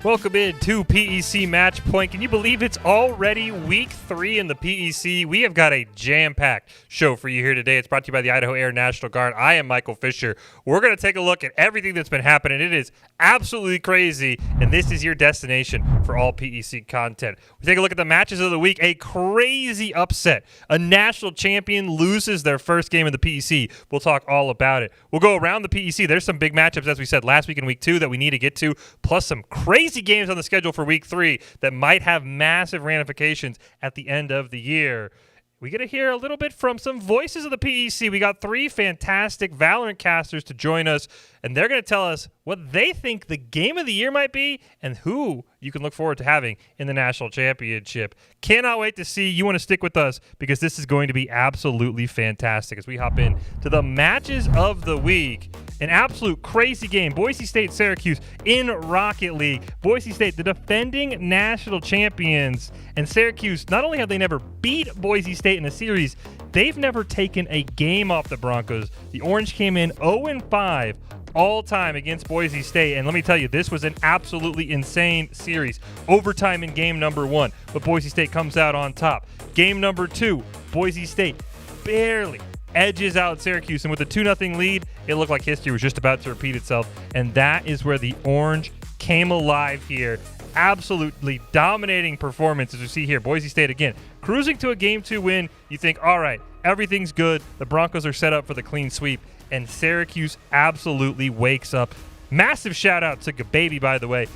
Welcome in to PEC Match Point. Can you believe it's already week 3 in the PEC? We have got a jam-packed show for you here today. It's brought to you by the Idaho Air National Guard. I am Michael Fisher. We're going to take a look at everything that's been happening. It is absolutely crazy, and this is your destination for all PEC content. We take a look at the matches of the week. A crazy upset. A national champion loses their first game in the PEC. We'll talk all about it. We'll go around the PEC. There's some big matchups, as we said last week and week 2, that we need to get to, plus some crazy games on the schedule for week 3 that might have massive ramifications at the end of the year. We get to hear a little bit from some voices of the PEC. We got 3 fantastic Valorant casters to join us, and they're going to tell us what they think the game of the year might be and who you can look forward to having in the national championship. Cannot wait to see. You want to stick with us because this is going to be absolutely fantastic as we hop in to the matches of the week. An absolute crazy game. Boise State, Syracuse in Rocket League. Boise State, the defending national champions. And Syracuse, not only have they never beat Boise State in a series, they've never taken a game off the Broncos. The Orange came in 0-5 all time against Boise State. And let me tell you, this was an absolutely insane series. Overtime in game number 1, but Boise State comes out on top. Game number 2, Boise State barely edges out Syracuse, and with a 2-0 lead, it looked like history was just about to repeat itself, and that is where the Orange came alive here. Absolutely dominating performance, as we see here. Boise State, again, cruising to a Game 2 win. You think, all right, everything's good. The Broncos are set up for the clean sweep, and Syracuse absolutely wakes up. Massive shout-out to Gababy, by the way.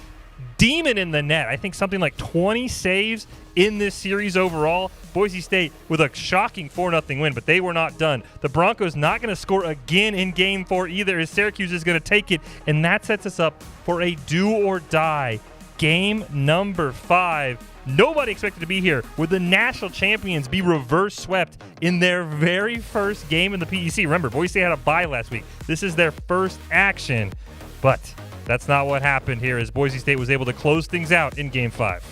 Demon in the net. I think something like 20 saves in this series overall. Boise State with a shocking 4-0 win, but they were not done. The Broncos not going to score again in Game 4 either, as Syracuse is going to take it, and that sets us up for a do-or-die game number 5. Nobody expected to be here. Would the national champions be reverse swept in their very first game in the PEC? Remember, Boise State had a bye last week. This is their first action, but that's not what happened here, as Boise State was able to close things out in Game 5.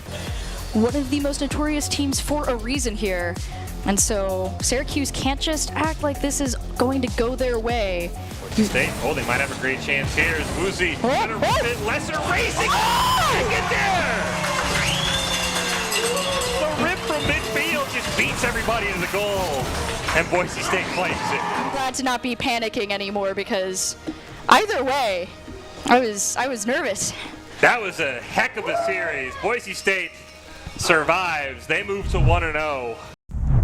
One of the most notorious teams for a reason here. And so Syracuse can't just act like this is going to go their way. Boise State, they might have a great chance here. As Woozy, better run it, lesser racing. Get there! The rip from midfield just beats everybody in the goal. And Boise State claims it. I'm glad to not be panicking anymore, because either way, I was nervous. That was a heck of a series. Boise State survives. They move to 1-0.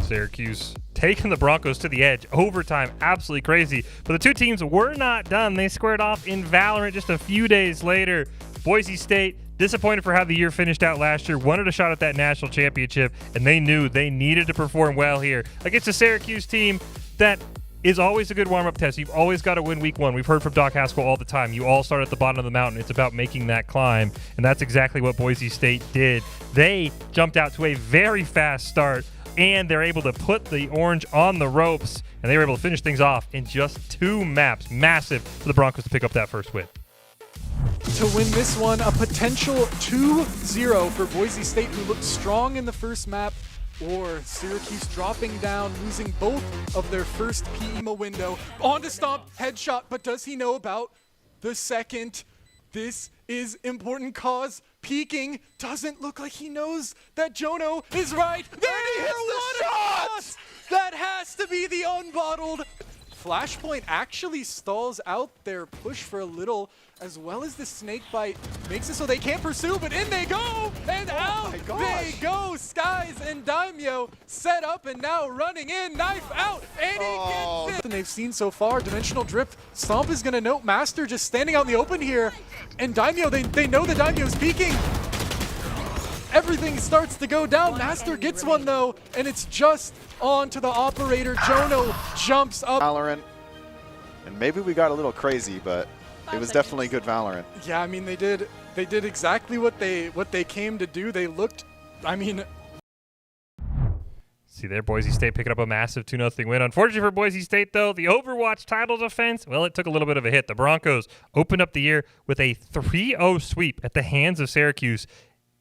Syracuse taking the Broncos to the edge. Overtime, absolutely crazy. But the two teams were not done. They squared off in Valorant just a few days later. Boise State, disappointed for how the year finished out last year, wanted a shot at that national championship, and they knew they needed to perform well here against a Syracuse team that is always a good warm-up test. You've always got to win week 1. We've heard from Doc Haskell all the time. You all start at the bottom of the mountain. It's about making that climb, and that's exactly what Boise State did. They jumped out to a very fast start, and they're able to put the Orange on the ropes, and they were able to finish things off in just 2 maps. Massive for the Broncos to pick up that first win. To win this one, a potential 2-0 for Boise State, who looked strong in the first map, or Syracuse dropping down, losing both of their first PEMA window. On to Stomp, headshot, but does he know about the second? This is important, cause peeking doesn't look like he knows that Jono is right. There he hits the shot! That has to be the unbottled. Flashpoint actually stalls out their push for a little, as well as the snake bite makes it so they can't pursue, but in they go, and out they go. Skies and Daimyo set up and now running in, knife out, and he gets it. And they've seen so far, dimensional drift. Stomp is gonna note Master just standing out in the open here, and Daimyo, they know that Daimyo's peeking. Everything starts to go down. Master gets one though, and it's just on to the operator. Jono jumps up. Valorant, and maybe we got a little crazy, but it was definitely good Valorant. Yeah, I mean they did exactly what they came to do. They looked, I mean. See there, Boise State picking up a massive 2-0 win. Unfortunately for Boise State, though, the Overwatch title defense, well, it took a little bit of a hit. The Broncos opened up the year with a 3-0 sweep at the hands of Syracuse.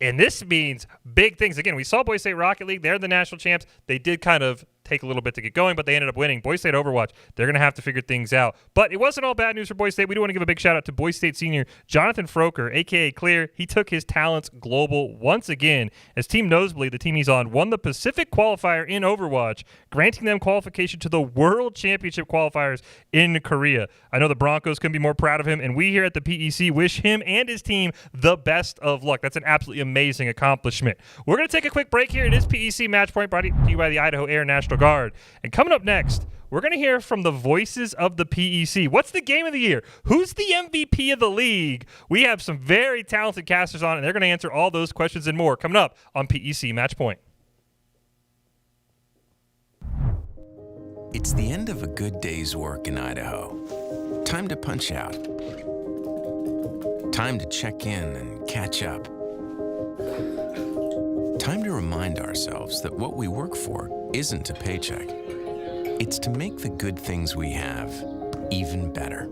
And this means big things. Again, we saw Boise State Rocket League. They're the national champs. They did kind of take a little bit to get going, but they ended up winning. Boise State Overwatch, they're going to have to figure things out. But it wasn't all bad news for Boise State. We do want to give a big shout out to Boise State senior Jonathan Froker, a.k.a. Clear. He took his talents global once again as Team Nosebleed, the team he's on, won the Pacific qualifier in Overwatch, granting them qualification to the World Championship qualifiers in Korea. I know the Broncos couldn't be more proud of him, and we here at the PEC wish him and his team the best of luck. That's an absolutely amazing accomplishment. We're going to take a quick break here. It is PEC Match Point, brought to you by the Idaho Air National Guard. And coming up next, we're going to hear from the voices of the PEC. What's the game of the year? Who's the MVP of the league? We have some very talented casters on, and they're going to answer all those questions and more coming up on PEC Match Point. It's the end of a good day's work in Idaho. Time to punch out. Time to check in and catch up. Time to remind ourselves that what we work for isn't a paycheck. It's to make the good things we have even better.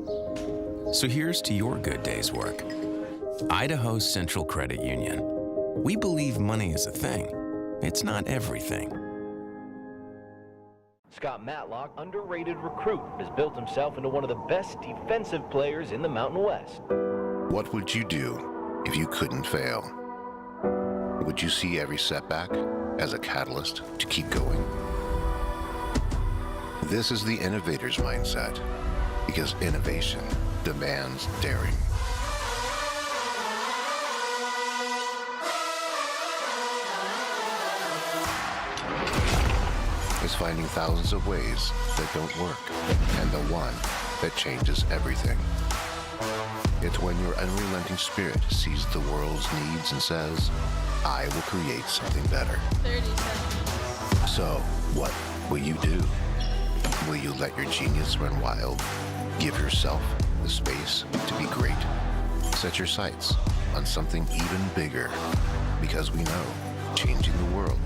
So here's to your good day's work. Idaho Central Credit Union. We believe money is a thing. It's not everything. Scott Matlock, underrated recruit, has built himself into one of the best defensive players in the Mountain West. What would you do if you couldn't fail? Would you see every setback as a catalyst to keep going? This is the innovator's mindset, because innovation demands daring. It's finding thousands of ways that don't work, and the one that changes everything. It's when your unrelenting spirit sees the world's needs and says, I will create something better. 30 seconds. So, what will you do? Will you let your genius run wild? Give yourself the space to be great? Set your sights on something even bigger, because we know changing the world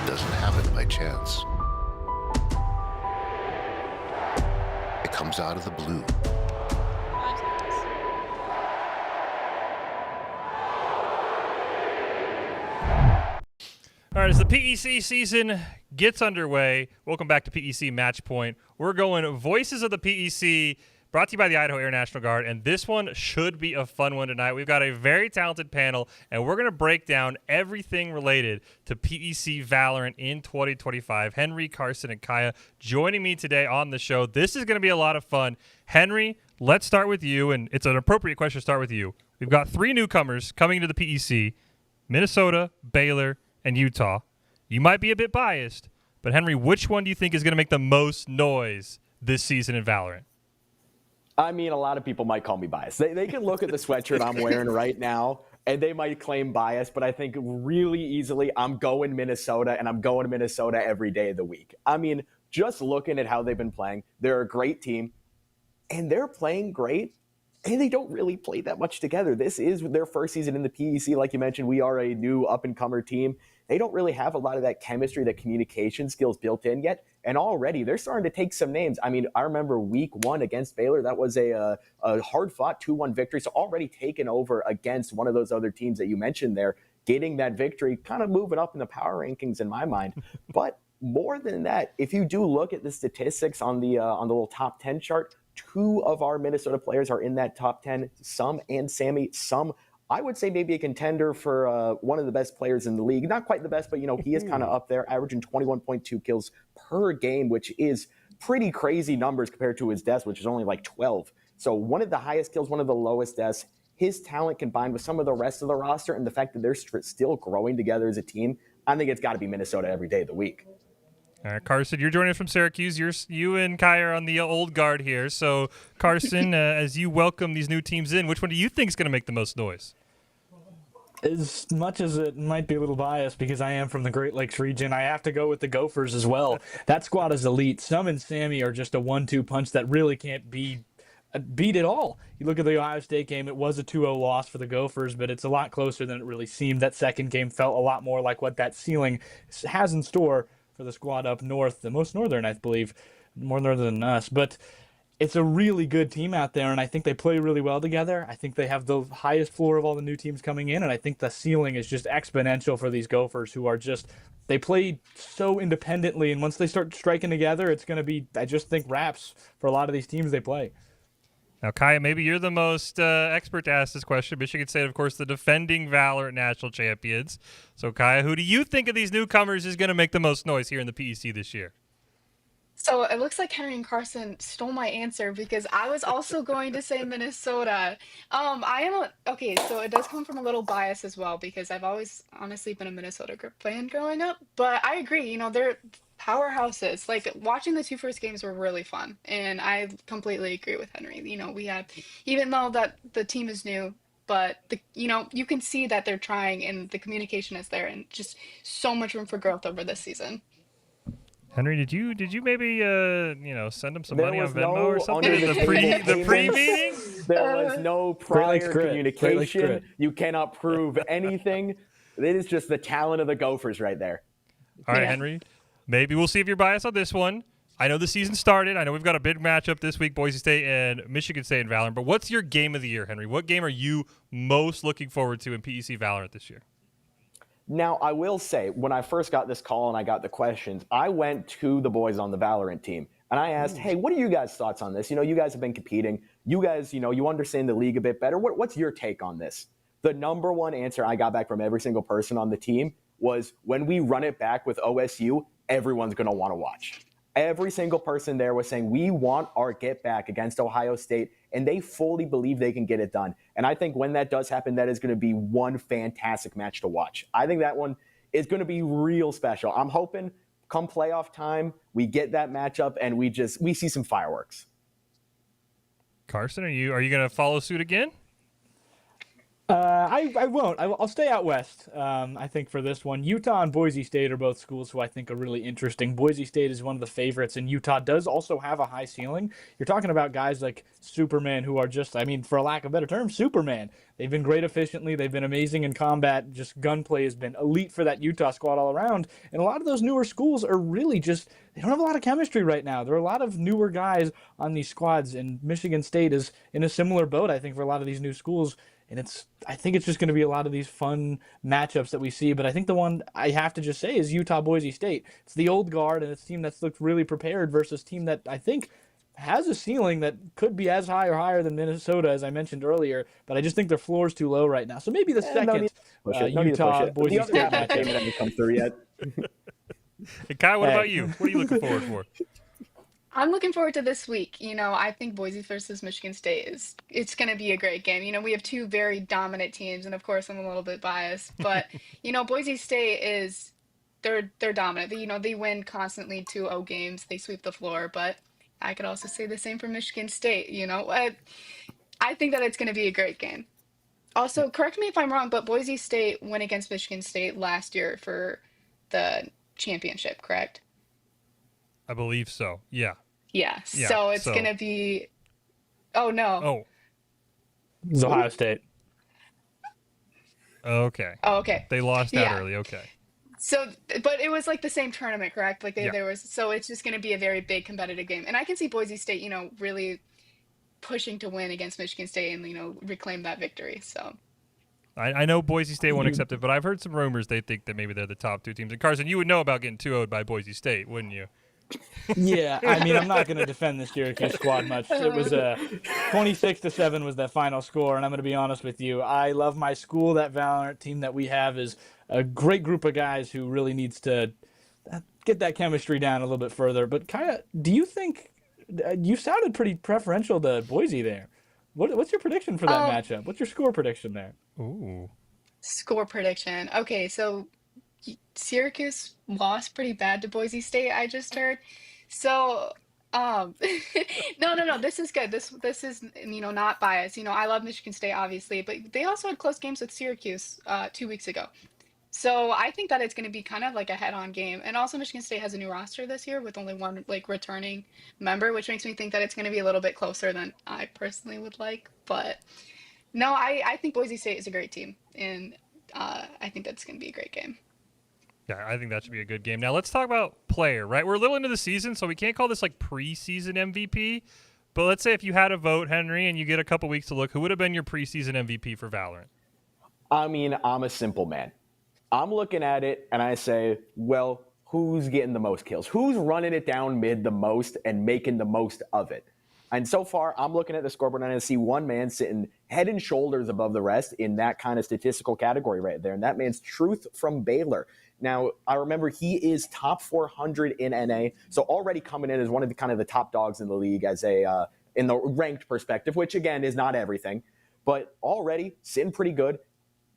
doesn't happen by chance. It comes out of the blue. 5 seconds. All right, as the PEC season gets underway, welcome back to PEC Match Point. We're going Voices of the PEC, brought to you by the Idaho Air National Guard, and this one should be a fun one tonight. We've got a very talented panel, and we're going to break down everything related to PEC Valorant in 2025. Henry, Carson, and Kaya joining me today on the show. This is going to be a lot of fun. Henry, let's start with you, and it's an appropriate question to start with you. We've got 3 newcomers coming into the PEC, Minnesota, Baylor, and Utah. You might be a bit biased, but Henry, which one do you think is going to make the most noise this season in Valorant? I mean, a lot of people might call me biased. They can look at the sweatshirt I'm wearing right now, and they might claim bias, but I think really easily I'm going Minnesota, and I'm going to Minnesota every day of the week. I mean, just looking at how they've been playing, they're a great team, and they're playing great, and they don't really play that much together. This is their first season in the PEC. Like you mentioned, we are a new up-and-comer team. They don't really have a lot of that chemistry, that communication skills built in yet. And already they're starting to take some names. I mean, I remember week 1 against Baylor. That was a hard-fought 2-1 victory. So already taken over against one of those other teams that you mentioned there, getting that victory, kind of moving up in the power rankings in my mind. But more than that, if you do look at the statistics on the little top 10 chart, 2 of our Minnesota players are in that top 10. Some and Sammy, some I would say maybe a contender for one of the best players in the league. Not quite the best, but, he is kind of up there, averaging 21.2 kills per game, which is pretty crazy numbers compared to his deaths, which is only like 12. So one of the highest kills, one of the lowest deaths. His talent combined with some of the rest of the roster and the fact that they're still growing together as a team, I think it's got to be Minnesota every day of the week. All right, Carson, you're joining us from Syracuse. You and Kai are on the old guard here. So, Carson, as you welcome these new teams in, which one do you think is going to make the most noise? As much as it might be a little biased because I am from the Great Lakes region, I have to go with the Gophers as well. That squad is elite. Sum and Sammy are just a 1-2 punch that really can't be beat at all. You look at the Ohio State game, it was a 2-0 loss for the Gophers, but it's a lot closer than it really seemed. That second game felt a lot more like what that ceiling has in store for the squad up north, the most northern, I believe, more northern than us. But it's a really good team out there, and I think they play really well together. I think they have the highest floor of all the new teams coming in, and I think the ceiling is just exponential for these Gophers, who are just, they play so independently, and once they start striking together, it's going to be, I just think, wraps for a lot of these teams they play. Now, Kaya, maybe you're the most expert to ask this question. Michigan State, of course, the defending Valorant national champions. So, Kaya, who do you think of these newcomers is going to make the most noise here in the PEC this year? So it looks like Henry and Carson stole my answer because I was also going to say Minnesota. Okay, so it does come from a little bias as well because I've always honestly been a Minnesota fan growing up. But I agree, they're powerhouses. Like watching the two first games were really fun, and I completely agree with Henry. We have, even though that the team is new, but you can see that they're trying and the communication is there, and just so much room for growth over this season. Henry, did you maybe send him some money on Venmo or something? Under the pre-meeting? There was no prior communication. Grit. You cannot prove anything. It is just the talent of the Gophers right there. All right, Henry. Maybe we'll see if you're biased on this one. I know the season started. I know we've got a big matchup this week, Boise State and Michigan State in Valorant. But what's your game of the year, Henry? What game are you most looking forward to in PEC Valorant this year? Now, I will say, when I first got this call and I got the questions, I went to the boys on the Valorant team and I asked, hey, what are you guys' thoughts on this? You guys have been competing. You guys, you understand the league a bit better. What's your take on this? The number one answer I got back from every single person on the team was, when we run it back with OSU, everyone's going to want to watch. Every single person there was saying, we want our get back against Ohio State, and they fully believe they can get it done. And I think when that does happen, that is going to be one fantastic match to watch. I think that one is going to be real special. I'm hoping come playoff time, we get that matchup and we see some fireworks. Carson, are you going to follow suit again? I won't. I'll stay out west. I think for this one, Utah and Boise State are both schools who I think are really interesting. Boise State is one of the favorites, and Utah does also have a high ceiling. You're talking about guys like Superman, who are just, for a lack of a better term, Superman. They've been great efficiently. They've been amazing in combat. Just gunplay has been elite for that Utah squad all around. And a lot of those newer schools are really just, they don't have a lot of chemistry right now. There are a lot of newer guys on these squads, and Michigan State is in a similar boat, I think, for a lot of these new schools. And I think it's just going to be a lot of these fun matchups that we see. But I think the one I have to just say is Utah-Boise State. It's the old guard, and it's a team that's looked really prepared versus a team that I think has a ceiling that could be as high or higher than Minnesota, as I mentioned earlier. But I just think their floor is too low right now. So maybe the second Utah-Boise State matchup hasn't come through yet. Hey, Kai, what about you? What are you looking forward for? I'm looking forward to this week. I think Boise versus Michigan State it's going to be a great game. We have two very dominant teams, and of course I'm a little bit biased, but Boise State they're dominant. They win constantly 2-0 games. They sweep the floor, but I could also say the same for Michigan State. I think that it's going to be a great game. Also, correct me if I'm wrong, but Boise State went against Michigan State last year for the championship, correct? I believe so. Yeah. Yeah. So it's going to be. Oh, no. Oh. It's Ohio State. Okay. Oh, okay. They lost out early. Okay. So, but it was like the same tournament, correct? Like there was. So it's just going to be a very big competitive game. And I can see Boise State, really pushing to win against Michigan State and, reclaim that victory. So. I know Boise State won't accept it, but I've heard some rumors they think that maybe they're the top two teams. And Carson, you would know about getting 2-0'd by Boise State, wouldn't you? Yeah, I'm not going to defend the Syracuse squad much. It was 26-7 was that final score, and I'm going to be honest with you. I love my school. That Valorant team that we have is a great group of guys who really needs to get that chemistry down a little bit further. But Kaya, do you think you sounded pretty preferential to Boise there? What's your prediction for that matchup? What's your score prediction there? Ooh. Score prediction. Okay, so Syracuse lost pretty bad to Boise State, I just heard. So, no. This is good. This is, not biased. I love Michigan State, obviously, but they also had close games with Syracuse 2 weeks ago. So I think that it's going to be kind of like a head-on game. And also Michigan State has a new roster this year with only one returning member, which makes me think that it's going to be a little bit closer than I personally would like. But no, I think Boise State is a great team, and I think that's going to be a great game. Yeah, I think that should be a good game. Now let's talk about player, right? We're a little into the season, so we can't call this preseason MVP. But let's say if you had a vote, Henry, and you get a couple weeks to look, who would have been your preseason MVP for Valorant? I mean, I'm a simple man. I'm looking at it and I say, well, who's getting the most kills? Who's running it down mid the most and making the most of it? And so far, I'm looking at the scoreboard and I see one man sitting head and shoulders above the rest in that kind of statistical category right there. And that man's Truth from Baylor. Now, I remember he is top 400 in NA, so already coming in as one of the kind of the top dogs in the league as a in the ranked perspective, which again is not everything, but already sitting pretty good.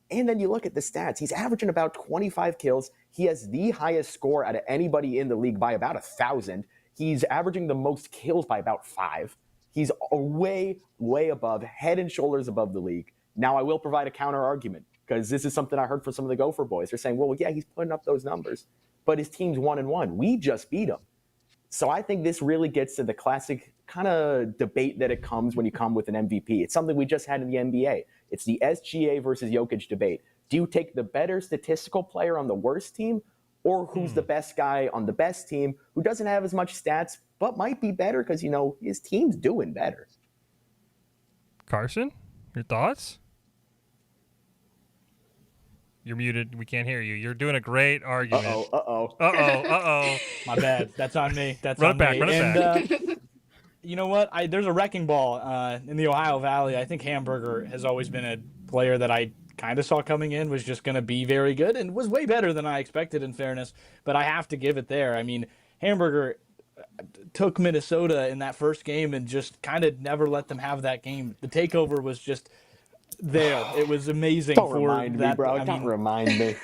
And then you look at the stats. He's averaging about 25 kills. He has the highest score out of anybody in the league by about 1,000. He's averaging the most kills by about 5. He's way, way above, head and shoulders above the league. Now, I will provide a counter argument because this is something I heard from some of the Gopher boys. They're saying, well, yeah, he's putting up those numbers, but his team's 1-1. We just beat him. So I think this really gets to the classic kind of debate that it comes when you come with an MVP. It's something we just had in the NBA. It's the SGA versus Jokic debate. Do you take the better statistical player on the worst team, or who's the best guy on the best team who doesn't have as much stats but might be better because, you know, his team's doing better? Carson, your thoughts? You're muted. We can't hear you. You're doing a great argument. Uh-oh. My bad. That's on me. Run it back. You know what? There's a wrecking ball in the Ohio Valley. I think Hamburger has always been a player that I kind of saw coming in was just going to be very good and was way better than I expected, in fairness. But I have to give it there. I mean, Hamburger took Minnesota in that first game and just kind of never let them have that game. The takeover was just there. It was amazing. Don't remind me, bro. Don't remind me.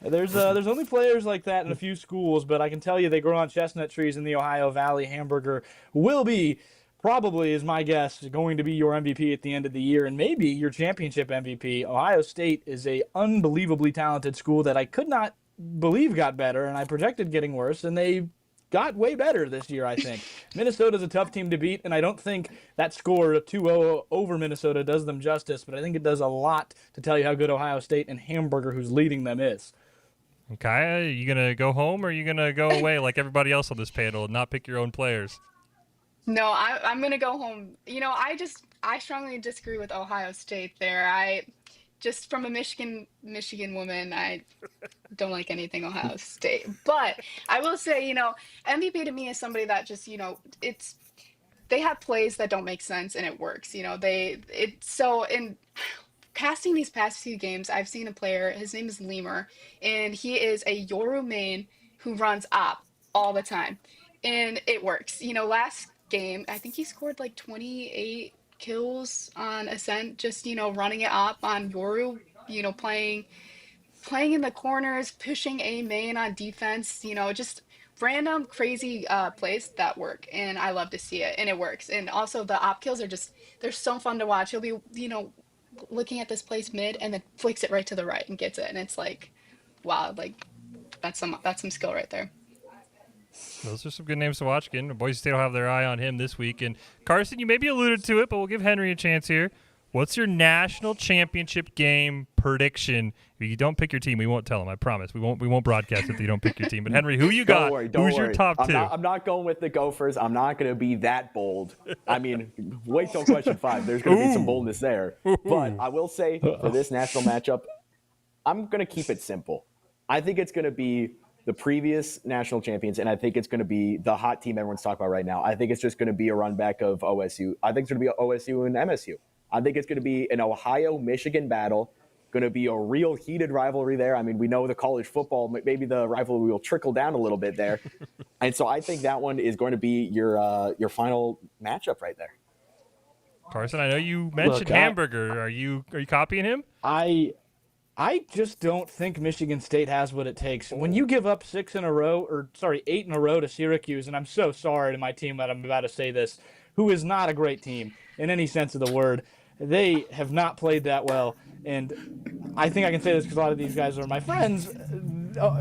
There's only players like that in a few schools, but I can tell you they grow on chestnut trees in the Ohio Valley. Hamburger will be, probably is my guess, going to be your MVP at the end of the year and maybe your championship MVP. Ohio State is a unbelievably talented school that I could not believe got better, and I projected getting worse, and they got way better this year, I think. Minnesota's a tough team to beat, and I don't think that score, 2-0 over Minnesota, does them justice, but I think it does a lot to tell you how good Ohio State and Hamburger, who's leading them, is. Okay, are you going to go home or are you going to go away like everybody else on this panel and not pick your own players? No, I'm going to go home. You know, I strongly disagree with Ohio State there. Just from a Michigan woman, I don't like anything Ohio State. But I will say, you know, MVP to me is somebody that just, you know, they have plays that don't make sense and it works. You know, so in casting these past few games, I've seen a player, his name is Lemur, and he is a Yoru main who runs op all the time. And it works. You know, last game, I think he scored like 28 kills on Ascent, just, you know, running it up on Yoru, you know, playing in the corners, pushing a main on defense, you know, just random crazy plays that work, and I love to see it, and it works. And also the op kills they're so fun to watch. He'll be, you know, looking at this place mid and then flicks it right to the right and gets it, and it's like, wow, like that's some skill right there. Those are some good names to watch. Again, Boise State will have their eye on him this week. And Carson, you maybe alluded to it, but we'll give Henry a chance here. What's your national championship game prediction? If you don't pick your team, we won't tell them. I promise. We won't broadcast it if you don't pick your team. But Henry, who you got? Don't worry. Who's your top two? I'm not going with the Gophers. I'm not going to be that bold. I mean, wait till question 5. There's going to be some boldness there. But I will say for this national matchup, I'm going to keep it simple. I think it's going to be the previous national champions, and I think it's going to be the hot team everyone's talking about right now. I think it's just going to be a run back of OSU. I think it's going to be OSU and MSU. I think it's going to be an Ohio-Michigan battle, going to be a real heated rivalry there. I mean, we know the college football, maybe the rivalry will trickle down a little bit there. And so I think that one is going to be your final matchup right there. Carson, I know you mentioned Hamburger. Are you copying him? I just don't think Michigan State has what it takes. When you give up 8 in a row to Syracuse, and I'm so sorry to my team that I'm about to say this, who is not a great team in any sense of the word, they have not played that well. And I think I can say this because a lot of these guys are my friends.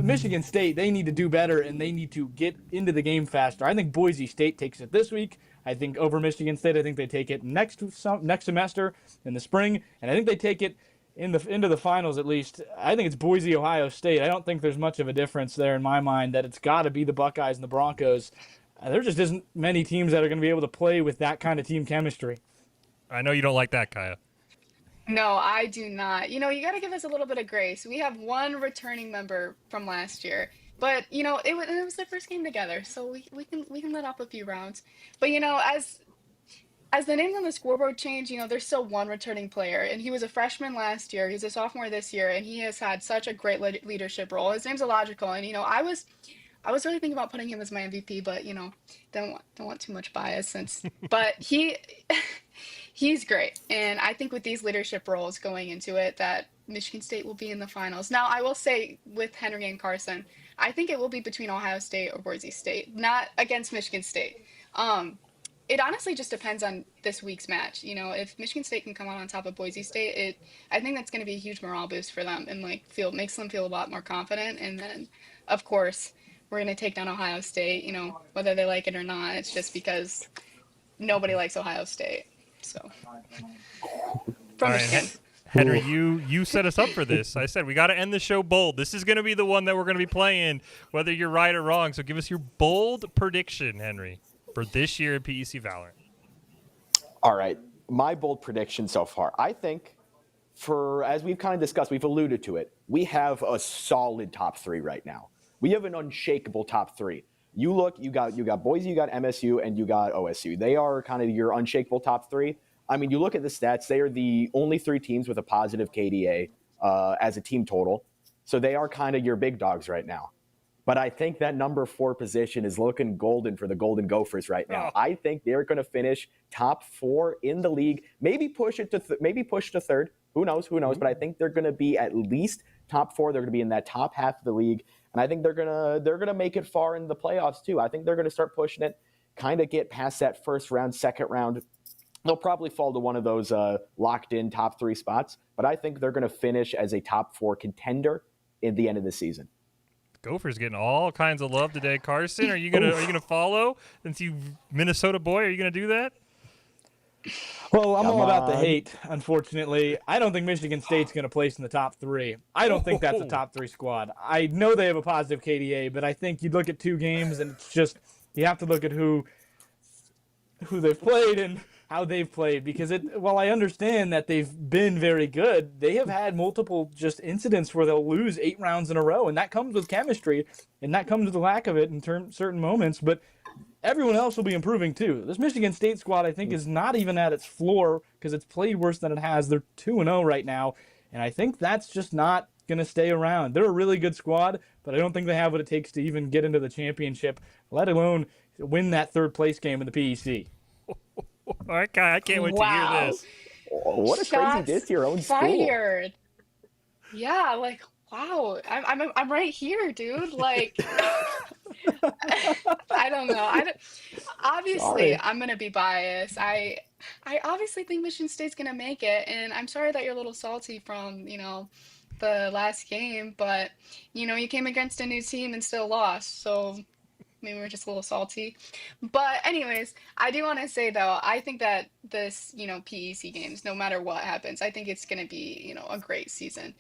Michigan State, they need to do better, and they need to get into the game faster. I think Boise State takes it this week. I think over Michigan State, I think they take it next semester in the spring, and I think they take it into the finals at least. I think it's Boise, Ohio State. I don't think there's much of a difference there in my mind that it's got to be the Buckeyes and the Broncos. there just isn't many teams that are going to be able to play with that kind of team chemistry. I know you don't like that, Kaya. No, I do not. You got to give us a little bit of grace. We have one returning member from last year, but it was their first game together, so we can let off a few rounds. But as the names on the scoreboard change, there's still one returning player, and he was a freshman last year. He's a sophomore this year, and he has had such a great leadership role. His name's Illogical, and I was really thinking about putting him as my MVP, but don't want too much bias but he's great. And I think with these leadership roles going into it that Michigan State will be in the finals. Now, I will say with Henry and Carson, I think it will be between Ohio State or Boise State, not against Michigan State. It honestly just depends on this week's match. If Michigan State can come out on top of Boise State, I think that's going to be a huge morale boost for them and makes them feel a lot more confident. And then, of course, we're going to take down Ohio State, whether they like it or not. It's just because nobody likes Ohio State. So, from Michigan. Henry, you set us up for this. I said we got to end the show bold. This is going to be the one that we're going to be playing, whether you're right or wrong. So give us your bold prediction, Henry, for this year at PEC Valorant. All right. My bold prediction so far, I think as we've kind of discussed, we've alluded to it, we have a solid top three right now. We have an unshakable top three. You got Boise, you got MSU, and you got OSU. They are kind of your unshakable top three. I mean, you look at the stats, they are the only three teams with a positive KDA as a team total. So they are kind of your big dogs right now. But I think that number 4 position is looking golden for the Golden Gophers right now. I think they're going to finish top 4 in the league, maybe push to third. Who knows? But I think they're going to be at least top 4. They're going to be in that top half of the league. And I think they're gonna make it far in the playoffs too. I think they're gonna start pushing it, kind of get past that first round, second round. They'll probably fall to one of those locked in top 3 spots, but I think they're gonna finish as a top 4 contender at the end of the season. Gophers getting all kinds of love today. Carson, are you gonna follow since you Minnesota boy? Are you gonna do that? Well, I'm all about the hate, unfortunately. I don't think Michigan State's going to place in the top 3. I don't think that's a top 3 squad. I know they have a positive KDA, but I think you look at 2 games and it's just you have to look at who they've played and how they've played because while I understand that they've been very good, they have had multiple just incidents where they'll lose 8 rounds in a row, and that comes with chemistry, and that comes with the lack of it in certain moments, but everyone else will be improving too. This Michigan State squad, I think, is not even at its floor because it's played worse than it has. They're 2-0 right now, and I think that's just not going to stay around. They're a really good squad, but I don't think they have what it takes to even get into the championship, let alone win that third place game in the PEC. All right, Kai, I can't wait to hear this. What a crazy diss to your own fired. School. Yeah, wow, I'm right here, dude. I don't know. Obviously, I'm gonna be biased. I obviously think Michigan State's gonna make it, and I'm sorry that you're a little salty from the last game, but you came against a new team and still lost, so maybe we're just a little salty. But anyways, I do want to say though, I think that this PEC games, no matter what happens, I think it's gonna be a great season.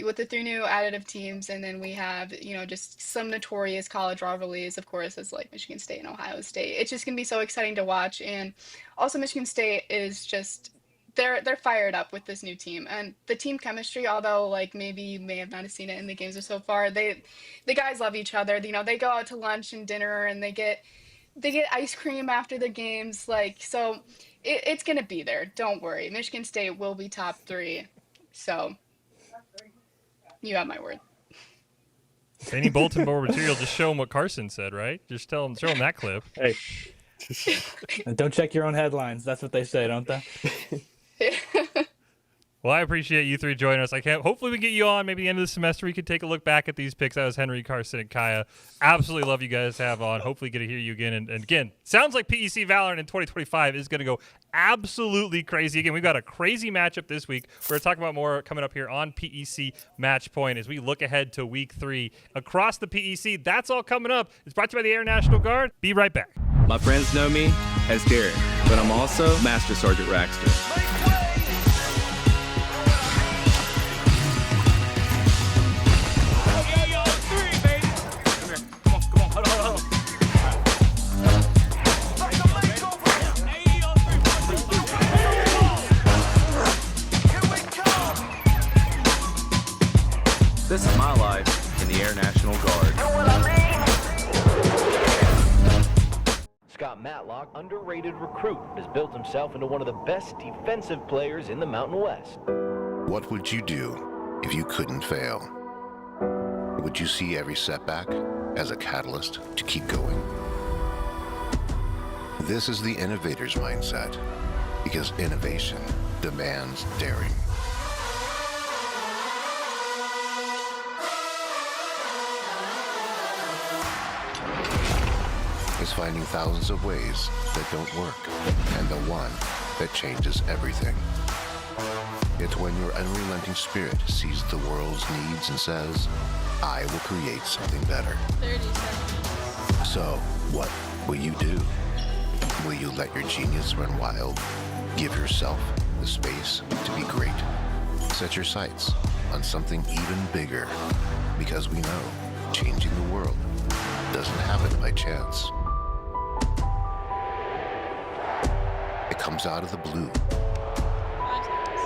With the 3 new additive teams, and then we have, just some notorious college rivalries, of course, as Michigan State and Ohio State. It's just going to be so exciting to watch. And also Michigan State is just, they're fired up with this new team. And the team chemistry, although, maybe you may have not seen it in the games so far, the guys love each other. They go out to lunch and dinner, and they get ice cream after the games. So it's going to be there. Don't worry. Michigan State will be top 3. So you have my word. Any bulletin board material, just show them what Carson said, right? Just show them that clip. Hey, don't check your own headlines. That's what they say, don't they? Well, I appreciate you 3 joining us. Hopefully we get you on maybe the end of the semester. We could take a look back at these picks. That was Henry, Carson, and Kaya. Absolutely love you guys to have on. Hopefully get to hear you again. And again, sounds like PEC Valorant in 2025 is going to go absolutely crazy. Again, we've got a crazy matchup this week. We're going to talk about more coming up here on PEC Match Point as we look ahead to week 3 across the PEC. That's all coming up. It's brought to you by the Air National Guard. Be right back. My friends know me as Derek, but I'm also Master Sergeant Raxter. lock, underrated recruit has built himself into one of the best defensive players in the Mountain West. What would you do if you couldn't fail? Would you see every setback as a catalyst to keep going? This is the innovator's mindset, because innovation demands daring. Is finding thousands of ways that don't work and the one that changes everything. It's when your unrelenting spirit sees the world's needs and says, I will create something better. 30 seconds. So, what will you do? Will you let your genius run wild? Give yourself the space to be great. Set your sights on something even bigger, because we know changing the world doesn't happen by chance. It comes out of the blue. 5 seconds.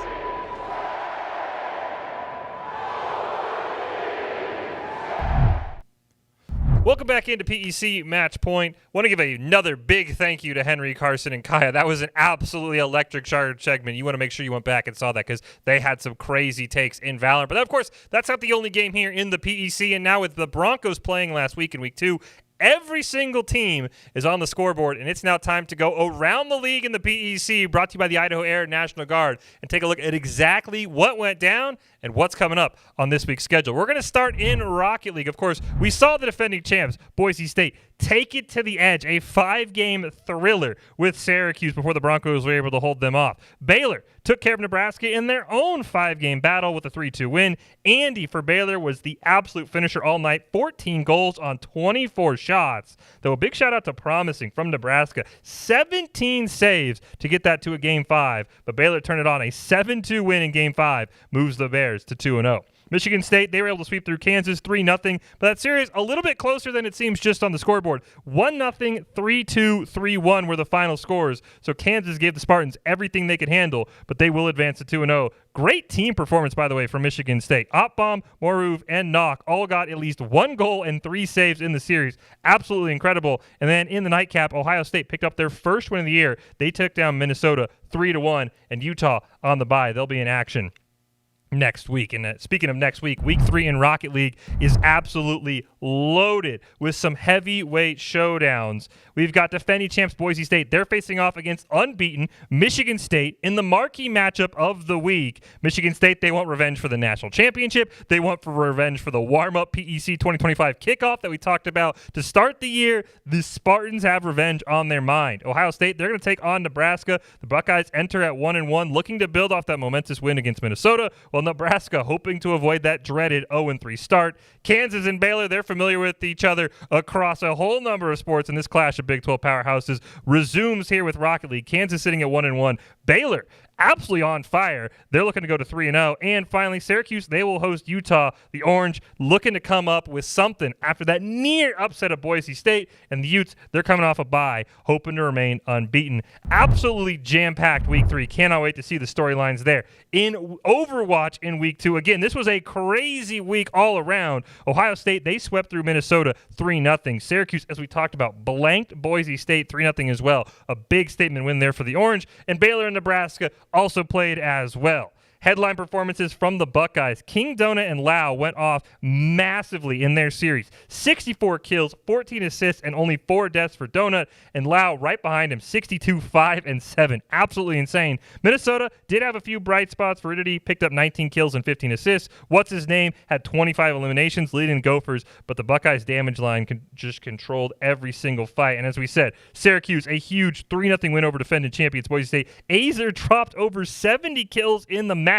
Welcome back into PEC Match Point. Want to give another big thank you to Henry, Carson, and Kaya. That was an absolutely electric charge segment. You want to make sure you went back and saw that because they had some crazy takes in Valorant. But of course, that's not the only game here in the PEC. And now with the Broncos playing last week in week 2, every single team is on the scoreboard, and it's now time to go around the league in the PEC, brought to you by the Idaho Air National Guard, and take a look at exactly what went down and what's coming up on this week's schedule. We're going to start in Rocket League. Of course, we saw the defending champs, Boise State, take it to the edge, a 5-game thriller with Syracuse before the Broncos were able to hold them off. Baylor took care of Nebraska in their own 5-game battle with a 3-2 win. Andy for Baylor was the absolute finisher all night, 14 goals on 24 shots. Though a big shout out to Promising from Nebraska, 17 saves to get that to a Game 5, but Baylor turned it on. A 7-2 win in Game 5 moves the Bears to 2-0. Michigan State, they were able to sweep through Kansas 3-0, but that series a little bit closer than it seems just on the scoreboard. 1-0, 3-2, 3-1 were the final scores, so Kansas gave the Spartans everything they could handle, but they will advance to 2-0. Great team performance, by the way, from Michigan State. Opbom, Moruv, and Knock all got at least 1 goal and 3 saves in the series. Absolutely incredible. And then in the nightcap, Ohio State picked up their first win of the year. They took down Minnesota 3-1, and Utah on the bye. They'll be in action next week. And speaking of next week, week 3 in Rocket League is absolutely loaded with some heavyweight showdowns. We've got defending champs Boise State. They're facing off against unbeaten Michigan State in the marquee matchup of the week. Michigan State, they want revenge for the national championship. They want for revenge for the warm-up PEC 2025 kickoff that we talked about to start the year. The Spartans have revenge on their mind. Ohio State, they're going to take on Nebraska. The Buckeyes enter at 1-1, looking to build off that momentous win against Minnesota, while Nebraska hoping to avoid that dreaded 0-3 start. Kansas and Baylor, they're familiar with each other across a whole number of sports, and this clash of Big 12 powerhouses resumes here with Rocket League. Kansas sitting at 1-1. Baylor absolutely on fire. They're looking to go to 3-0. And finally, Syracuse, they will host Utah. The Orange looking to come up with something after that near upset of Boise State. And the Utes, they're coming off a bye, hoping to remain unbeaten. Absolutely jam-packed week 3. Cannot wait to see the storylines there. In Overwatch in week 2, again, this was a crazy week all around. Ohio State, they swept through Minnesota 3-0. Syracuse, as we talked about, blanked Boise State 3-0 as well. A big statement win there for the Orange. And Baylor and Nebraska also played as well. Headline performances from the Buckeyes. King Donut and Lau went off massively in their series. 64 kills, 14 assists, and only 4 deaths for Donut. And Lau right behind him, 62, 5, and 7. Absolutely insane. Minnesota did have a few bright spots. Veridity picked up 19 kills and 15 assists. What's his name had 25 eliminations, leading the Gophers. But the Buckeyes' damage line just controlled every single fight. And as we said, Syracuse, a huge 3-0 win over defending champions Boise State. Azer dropped over 70 kills in the match.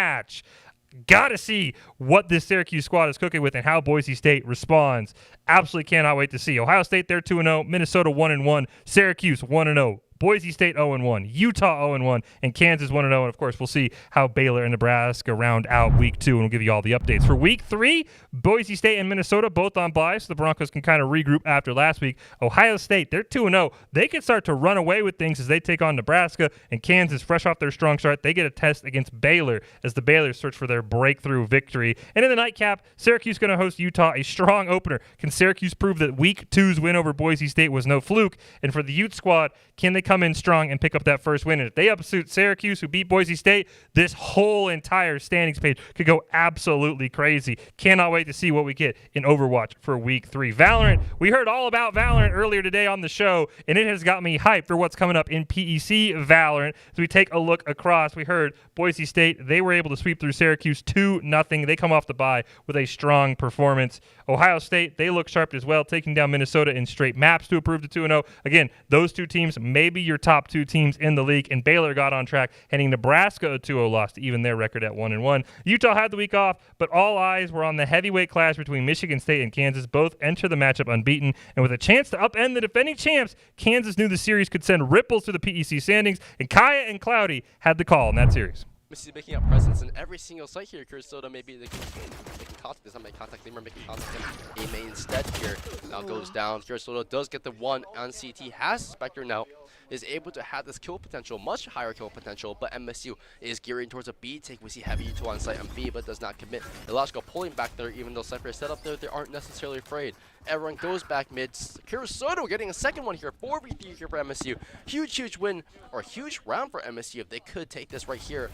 Gotta see what this Syracuse squad is cooking with and how Boise State responds. Absolutely cannot wait to see. Ohio State, they're 2-0. Minnesota 1-1. Syracuse 1-0. Boise State 0-1, Utah 0-1, and Kansas 1-0. And, of course, we'll see how Baylor and Nebraska round out week 2, and we'll give you all the updates. For week 3, Boise State and Minnesota both on bye, so the Broncos can kind of regroup after last week. Ohio State, they're 2-0. They can start to run away with things as they take on Nebraska, and Kansas, fresh off their strong start, they get a test against Baylor as the Baylors search for their breakthrough victory. And in the nightcap, Syracuse going to host Utah, a strong opener. Can Syracuse prove that week 2's win over Boise State was no fluke? And for the Ute squad, can they come in strong and pick up that first win? And if they upsuit Syracuse, who beat Boise State, this whole entire standings page could go absolutely crazy. Cannot wait to see what we get in Overwatch for week 3. Valorant, we heard all about Valorant earlier today on the show, and it has got me hyped for what's coming up in PEC Valorant. As we take a look across, we heard Boise State, they were able to sweep through Syracuse 2-0. They come off the bye with a strong performance. Ohio State, they look sharp as well, taking down Minnesota in straight maps to improve to 2-0. Again, those two teams may be your top 2 teams in the league, and Baylor got on track, heading Nebraska a 2-0 loss to even their record at 1-1. Utah had the week off, but all eyes were on the heavyweight clash between Michigan State and Kansas. Both enter the matchup unbeaten, and with a chance to upend the defending champs, Kansas knew the series could send ripples to the PEC standings, and Kaya and Cloudy had the call in that series. Missy making up presence in every single site here. Cursoda maybe they can making contact. Does not make contact. They were making contact. Aimee instead here. Now goes down. Cursoda does get the 1 on CT. Has Spectre now. Is able to have this kill potential, much higher kill potential, but MSU is gearing towards a B take. We see Heavy U2 on site on B, but does not commit. Illogical pulling back there, even though Cypher is set up there, they aren't necessarily afraid. Everyone goes back mid. Cursoda getting a second one here, 4v3 here for MSU. Huge win, or huge round for MSU if they could take this right here.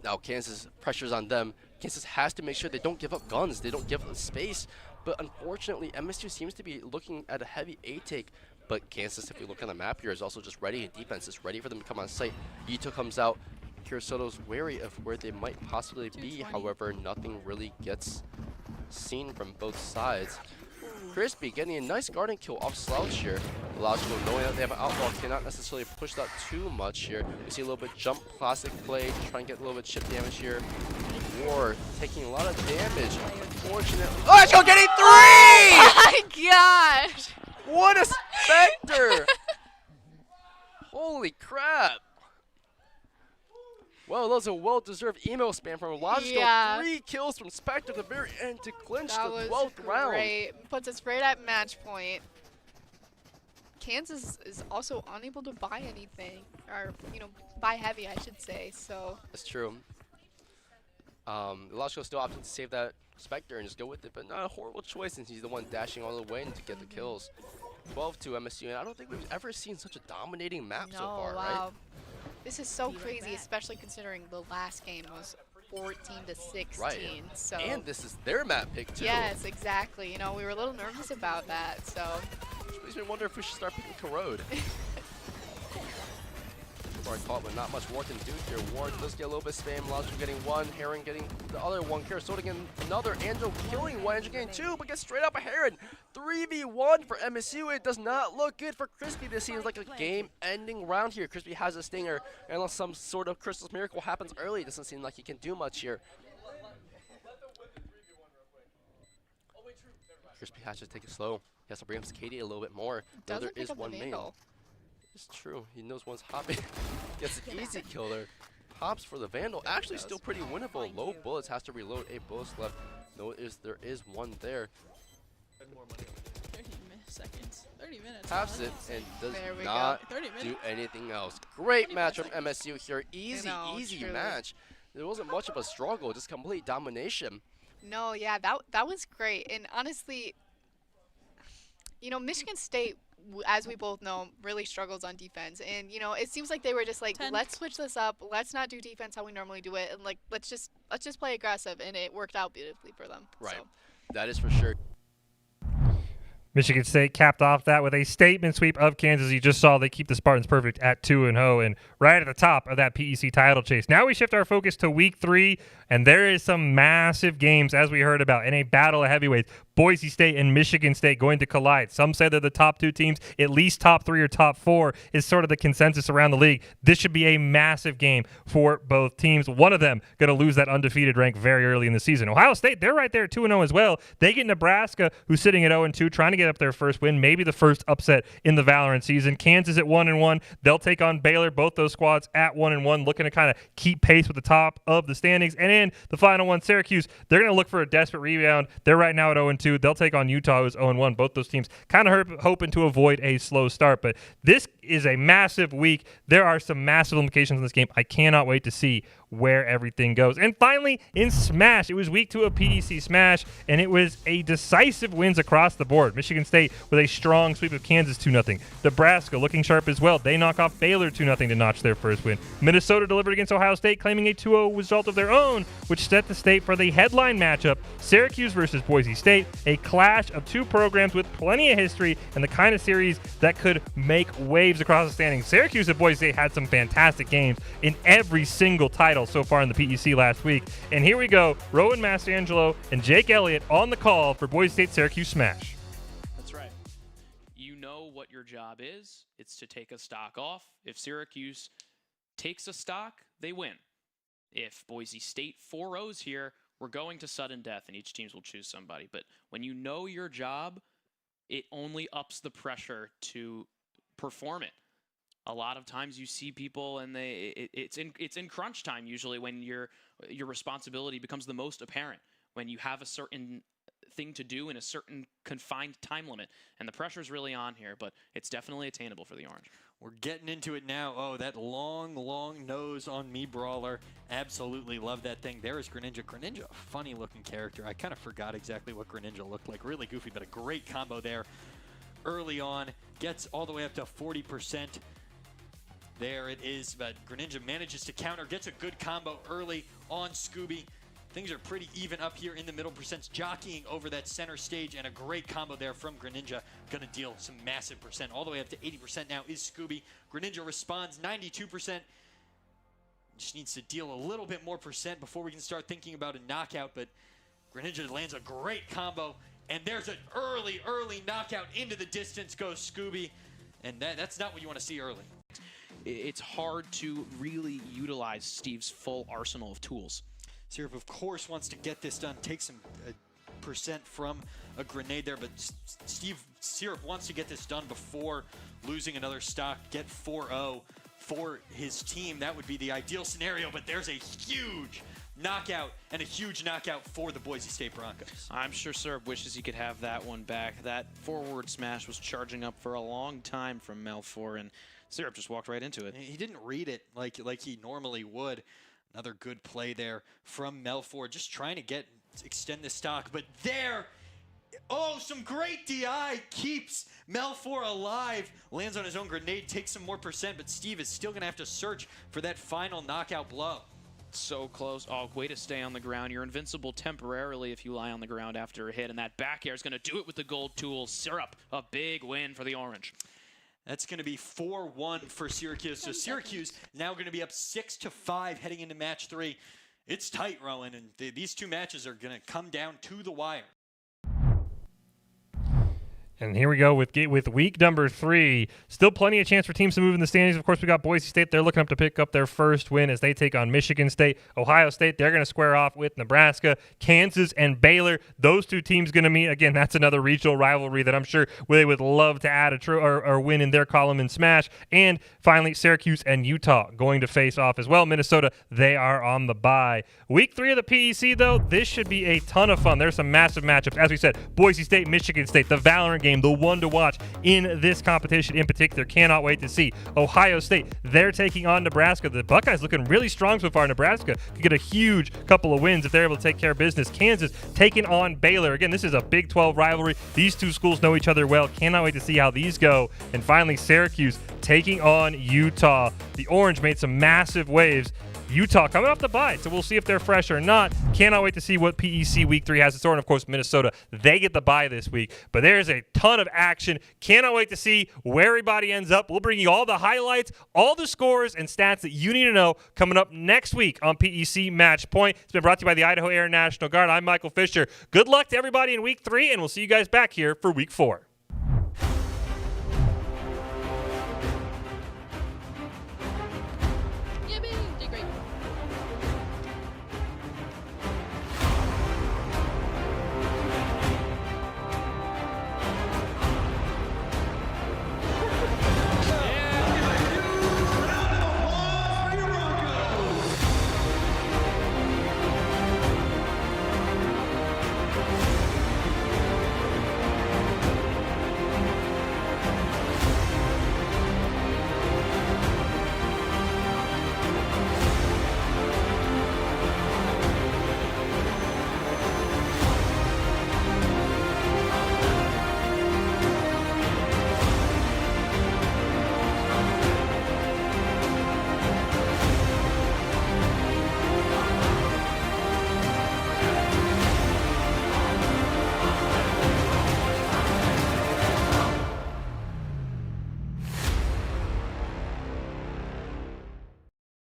Now Kansas pressures on them. Kansas has to make sure they don't give up guns, they don't give up space, but unfortunately MSU seems to be looking at a heavy A take. But Kansas, if we look on the map here, is also just ready. Defense is ready for them to come on site. Ito comes out. Curaçao's wary of where they might possibly be. However, nothing really gets seen from both sides. Crispy getting a nice guarding kill off Slouch here. Logical knowing that they have an outlaw cannot necessarily push that too much here. We see a little bit jump classic play, trying to get a little bit chip damage here. War taking a lot of damage. Unfortunately. Logical getting 3! Oh my gosh! What a Spectre! Holy crap! Well, that was a well-deserved email spam from Logical. Yeah. 3 kills from Spectre at the very end to clinch That the was 12th round. great. Puts us right at match point. Kansas is also unable to buy anything, or buy heavy, I should say. So that's true. Logical still opting to save that Spectre and just go with it, but not a horrible choice since he's the one dashing all the way in to get the kills. 12-2 MSU, and I don't think we've ever seen such a dominating map so far, wow. right? This is so crazy, especially considering the last game was 14-16. Right. So and this is their map pick too. yes, exactly. We were a little nervous about that. So Which makes me wonder if we should start picking Corrode. Sorry, caught, but not much War can do here. War does get a little bit of spam. Logical getting 1, Heron getting the other 1. Curaçao getting another. Angel killing 1, Angel getting 2, but gets straight up a Heron. 3v1 for MSU. It does not look good for Crispy. This seems like a game-ending round here. Crispy has a stinger, unless some sort of Christmas miracle happens early. It doesn't seem like he can do much here. Crispy has to take it slow. He has to bring up Katie a little bit more. Though there is one main. It's true. He knows one's hopping. Gets an easy kill there. Hops for the Vandal. Actually still pretty winnable. Low bullets. Has to reload. 8 bullets left. No, there is one there. 30 seconds. 30 minutes. Taps it and does There we not go. 30 minutes. do anything else. Great 25 match from seconds. MSU here. Easy truly. match. There wasn't much of a struggle. Just complete domination. no, yeah, that was great. And honestly, Michigan State, as we both know, really struggles on defense. And it seems like they were just like, 10. let's switch this up. Let's not do defense how we normally do it, and like let's just play aggressive. And it worked out beautifully for them. Right. So. That is for sure. Michigan State capped off that with a statement sweep of Kansas. You just saw they keep the Spartans perfect at 2-0 and right at the top of that PEC title chase. Now we shift our focus to week 3, and there is some massive games, as we heard about, in a battle of heavyweights. Boise State and Michigan State going to collide. Some say they're the top 2 teams. At least top 3 or top 4 is sort of the consensus around the league. This should be a massive game for both teams. One of them going to lose that undefeated rank very early in the season. Ohio State, they're right there at 2-0 as well. They get Nebraska, who's sitting at 0-2, trying to get up their first win, maybe the first upset in the Valorant season. Kansas at 1-1. They'll take on Baylor. Both those squads at 1-1, looking to kind of keep pace with the top of the standings. And in the final one, Syracuse, they're going to look for a desperate rebound. They're right now at 0-2. They'll take on Utah, who's 0-1. Both those teams kind of hoping to avoid a slow start. But this is a massive week. There are some massive implications in this game. I cannot wait to see where everything goes. And finally, in Smash, it was week 2 of PEC Smash, and it was a decisive wins across the board. Michigan State with a strong sweep of Kansas 2-0. Nebraska looking sharp as well. They knock off Baylor 2-0 to notch their first win. Minnesota delivered against Ohio State, claiming a 2-0 result of their own, which set the state for the headline matchup, Syracuse versus Boise State, a clash of two programs with plenty of history and the kind of series that could make waves across the standings. Syracuse and Boise State had some fantastic games in every single title so far in the PEC last week. And here we go, Rowan Mastrangelo and Jake Elliott on the call for Boise State Syracuse Smash. That's right. You know what your job is. It's to take a stock off. If Syracuse takes a stock, they win. If Boise State 4-0s here, we're going to sudden death and each team will choose somebody. But when you know your job, it only ups the pressure to perform it. A lot of times you see people and it's in crunch time usually when your responsibility becomes the most apparent, when you have a certain thing to do in a certain confined time limit, and the pressure is really on here, but it's definitely attainable for the Orange. We're getting into it now. Oh, that long nose on me brawler. Absolutely love that thing. There is Greninja. Greninja, a funny looking character. I kind of forgot exactly what Greninja looked like. Really goofy, but a great combo there early on. Gets all the way up to 40%. There it is, but Greninja manages to counter, gets a good combo early on Scooby. Things are pretty even up here in the middle percents, jockeying over that center stage, and a great combo there from Greninja. Gonna deal some massive percent. All the way up to 80% now is Scooby. Greninja responds 92%. Just needs to deal a little bit more percent before we can start thinking about a knockout, but Greninja lands a great combo, and there's an early knockout. Into the distance goes Scooby, and that's not what you want to see early. It's hard to really utilize Steve's full arsenal of tools. Syrup, of course, wants to get this done, take some percent from a grenade there, but Syrup wants to get this done before losing another stock, get 4-0 for his team. That would be the ideal scenario, but there's a huge knockout and a huge knockout for the Boise State Broncos. I'm sure Syrup wishes he could have that one back. That forward smash was charging up for a long time from Melfor, and Syrup just walked right into it. He didn't read it like he normally would. Another good play there from Melfor, just trying to extend the stock. But there, some great DI, keeps Melfor alive. Lands on his own grenade, takes some more percent, but Steve is still going to have to search for that final knockout blow. So close. Oh, way to stay on the ground. You're invincible temporarily if you lie on the ground after a hit, and that back air is going to do it with the gold tools. Syrup, a big win for the Orange. That's going to be 4-1 for Syracuse. So Syracuse now going to be up 6-5 heading into match 3. It's tight, Rowan, and these two matches are going to come down to the wire. And here we go with week number 3. Still plenty of chance for teams to move in the standings. Of course, we got Boise State. They're looking up to pick up their first win as they take on Michigan State. Ohio State, they're going to square off with Nebraska. Kansas and Baylor, those two teams going to meet. Again, that's another regional rivalry that I'm sure they would love to add or win in their column in Smash. And finally, Syracuse and Utah going to face off as well. Minnesota, they are on the bye. Week 3 of the PEC, though, this should be a ton of fun. There's some massive matchups. As we said, Boise State, Michigan State, the Valorant game, the one to watch in this competition in particular. Cannot wait to see. Ohio State, they're taking on Nebraska. The Buckeyes looking really strong so far. Nebraska could get a huge couple of wins if they're able to take care of business. Kansas taking on Baylor. Again, this is a Big 12 rivalry. These two schools know each other well. Cannot wait to see how these go. And finally, Syracuse taking on Utah. The Orange made some massive waves. Utah coming off the bye, so we'll see if they're fresh or not. Cannot wait to see what PEC Week 3 has in store. And, of course, Minnesota, they get the bye this week. But there's a ton of action. Cannot wait to see where everybody ends up. We'll bring you all the highlights, all the scores, and stats that you need to know coming up next week on PEC Match Point. It's been brought to you by the Idaho Air National Guard. I'm Michael Fisher. Good luck to everybody in Week 3, and we'll see you guys back here for Week 4.